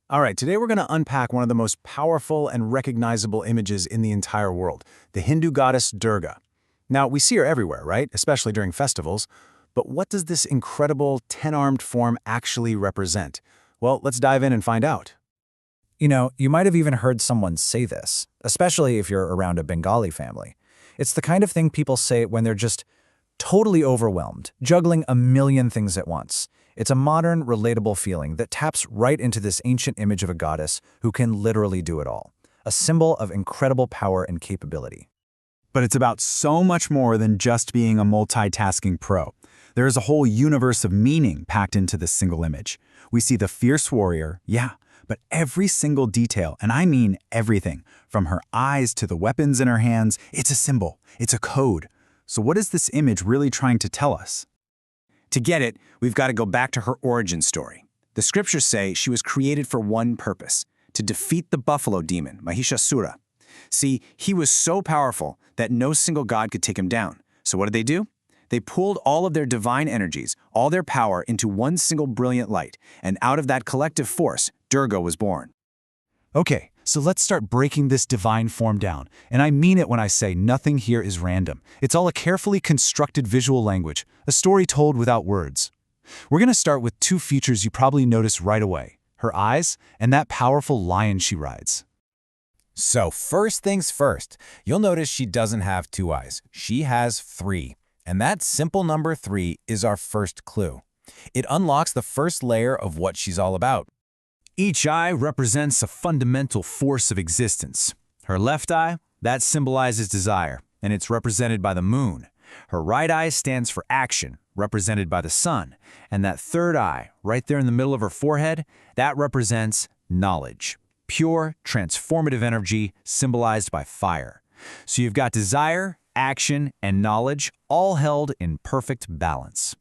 All right, today we're going to unpack one of the most powerful and recognizable images in the entire world, the Hindu goddess Durga. Now, we see her everywhere, right? Especially during festivals. But what does this incredible 10-armed form actually represent? Well, let's dive in and find out. You might have even heard someone say this, especially if you're around a Bengali family. It's the kind of thing people say when they're just totally overwhelmed, juggling a million things at once. It's a modern, relatable feeling that taps right into this ancient image of a goddess who can literally do it all, a symbol of incredible power and capability. But it's about so much more than just being a multitasking pro. There is a whole universe of meaning packed into this single image. We see the fierce warrior, yeah, but every single detail, and I mean everything, from her eyes to the weapons in her hands, it's a symbol, it's a code. So what is this image really trying to tell us? To get it, we've got to go back to her origin story. The scriptures say she was created for one purpose, to defeat the buffalo demon, Mahishasura. See, he was so powerful that no single god could take him down. So what did they do? They pulled all of their divine energies, all their power into one single brilliant light, and out of that collective force, Durga was born. Okay, so let's start breaking this divine form down. And I mean it when I say nothing here is random. It's all a carefully constructed visual language, a story told without words. We're going to start with two features you probably notice right away, her eyes and that powerful lion she rides. So first things first, you'll notice she doesn't have two eyes. She has three. And that simple number 3 is our first clue. It unlocks the first layer of what she's all about. Each eye represents a fundamental force of existence. Her left eye, that symbolizes desire, and it's represented by the moon. Her right eye stands for action, represented by the sun. And that third eye, right there in the middle of her forehead, that represents knowledge. Pure, transformative energy symbolized by fire. So you've got desire, action, and knowledge all held in perfect balance.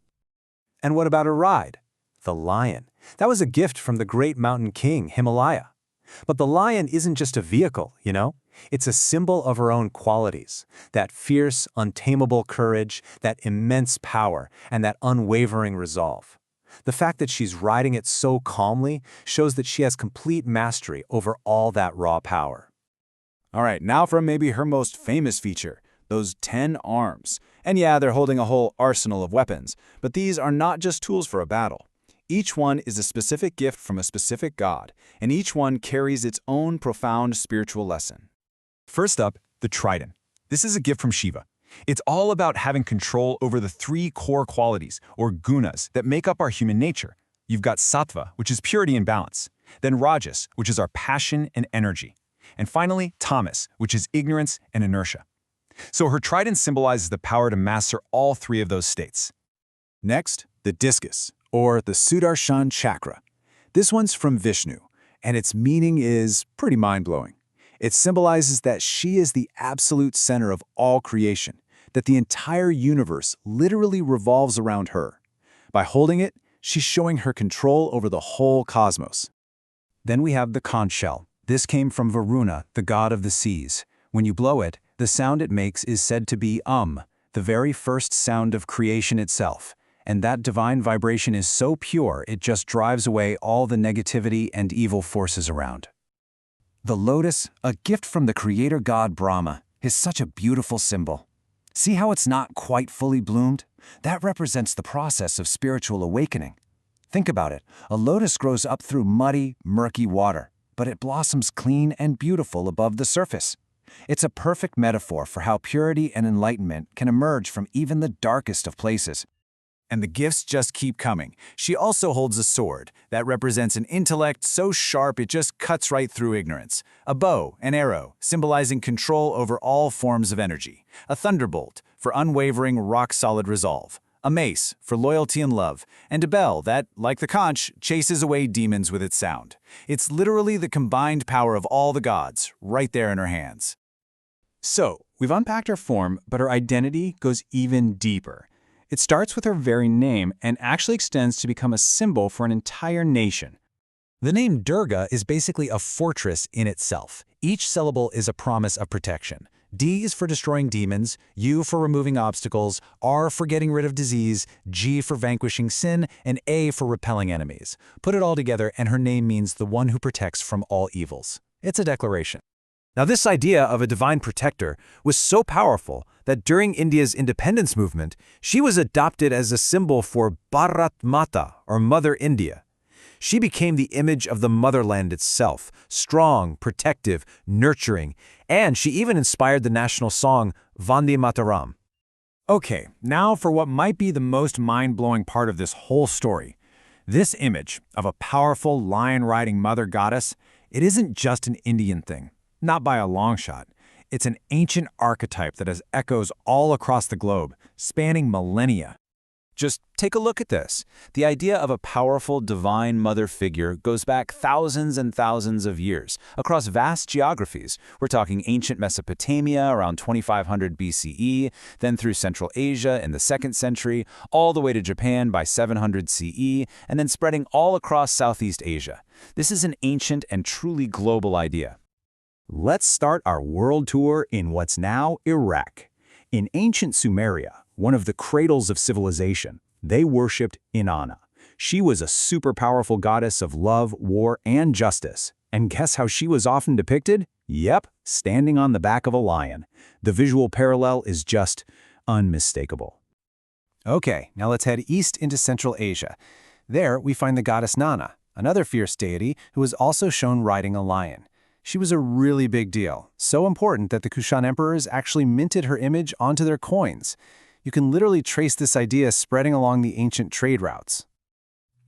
And what about a ride? The lion. That was a gift from the great mountain king, Himalaya. But the lion isn't just a vehicle, It's a symbol of her own qualities. That fierce, untamable courage, that immense power, and that unwavering resolve. The fact that she's riding it so calmly shows that she has complete mastery over all that raw power. All right, now for maybe her most famous feature, those 10 arms. And yeah, they're holding a whole arsenal of weapons, but these are not just tools for a battle. Each one is a specific gift from a specific god, and each one carries its own profound spiritual lesson. First up, the trident. This is a gift from Shiva. It's all about having control over the 3 core qualities, or gunas, that make up our human nature. You've got sattva, which is purity and balance, then rajas, which is our passion and energy, and finally tamas, which is ignorance and inertia. So her trident symbolizes the power to master all 3 of those states. Next, the discus, or the Sudarshan chakra. This one's from Vishnu, and its meaning is pretty mind-blowing. It symbolizes that she is the absolute center of all creation, that the entire universe literally revolves around her. By holding it, she's showing her control over the whole cosmos. Then we have the conch shell. This came from Varuna, the god of the seas. When you blow it, the sound it makes is said to be the very first sound of creation itself. And that divine vibration is so pure it just drives away all the negativity and evil forces around. The lotus, a gift from the creator god Brahma, is such a beautiful symbol. See how it's not quite fully bloomed? That represents the process of spiritual awakening. Think about it. A lotus grows up through muddy, murky water, but it blossoms clean and beautiful above the surface. It's a perfect metaphor for how purity and enlightenment can emerge from even the darkest of places. And the gifts just keep coming. She also holds a sword that represents an intellect so sharp it just cuts right through ignorance. A bow, an arrow, symbolizing control over all forms of energy. A thunderbolt for unwavering, rock-solid resolve. A mace for loyalty and love. And a bell that, like the conch, chases away demons with its sound. It's literally the combined power of all the gods, right there in her hands. So, we've unpacked her form, but her identity goes even deeper. It starts with her very name and actually extends to become a symbol for an entire nation. The name Durga is basically a fortress in itself. Each syllable is a promise of protection. D is for destroying demons, U for removing obstacles, R for getting rid of disease, G for vanquishing sin, and A for repelling enemies. Put it all together and her name means the one who protects from all evils. It's a declaration. Now, this idea of a divine protector was so powerful that during India's independence movement, she was adopted as a symbol for Bharat Mata, or Mother India. She became the image of the motherland itself, strong, protective, nurturing, and she even inspired the national song Vande Mataram. Okay, now for what might be the most mind-blowing part of this whole story. This image of a powerful lion-riding mother goddess, it isn't just an Indian thing. Not by a long shot. It's an ancient archetype that has echoes all across the globe, spanning millennia. Just take a look at this. The idea of a powerful divine mother figure goes back thousands and thousands of years, across vast geographies. We're talking ancient Mesopotamia around 2500 BCE, then through Central Asia in the 2nd century, all the way to Japan by 700 CE, and then spreading all across Southeast Asia. This is an ancient and truly global idea. Let's start our world tour in what's now Iraq. In ancient Sumeria, one of the cradles of civilization, they worshipped Inanna. She was a super powerful goddess of love, war, and justice. And guess how she was often depicted? Yep, standing on the back of a lion. The visual parallel is just unmistakable. Okay, now let's head east into Central Asia. There we find the goddess Nana, another fierce deity who is also shown riding a lion. She was a really big deal, so important that the Kushan emperors actually minted her image onto their coins. You can literally trace this idea spreading along the ancient trade routes.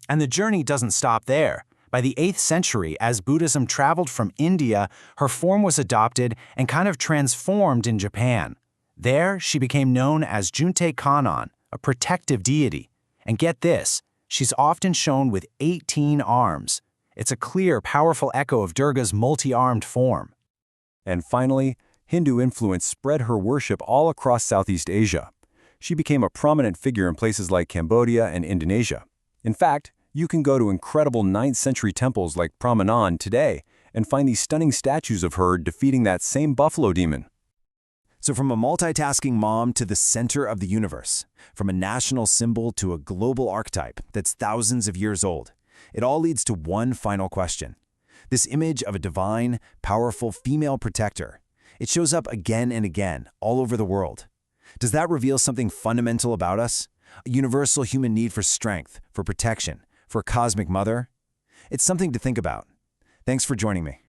And the journey doesn't stop there. By the 8th century, as Buddhism traveled from India, her form was adopted and kind of transformed in Japan. There, she became known as Juntei Kannon, a protective deity. And get this, she's often shown with 18 arms. It's a clear, powerful echo of Durga's multi-armed form. And finally, Hindu influence spread her worship all across Southeast Asia. She became a prominent figure in places like Cambodia and Indonesia. In fact, you can go to incredible 9th century temples like Prambanan today and find these stunning statues of her defeating that same buffalo demon. So from a multitasking mom to the center of the universe, from a national symbol to a global archetype that's thousands of years old, it all leads to one final question. This image of a divine, powerful female protector, it shows up again and again all over the world. Does that reveal something fundamental about us? A universal human need for strength, for protection, for a cosmic mother? It's something to think about. Thanks for joining me.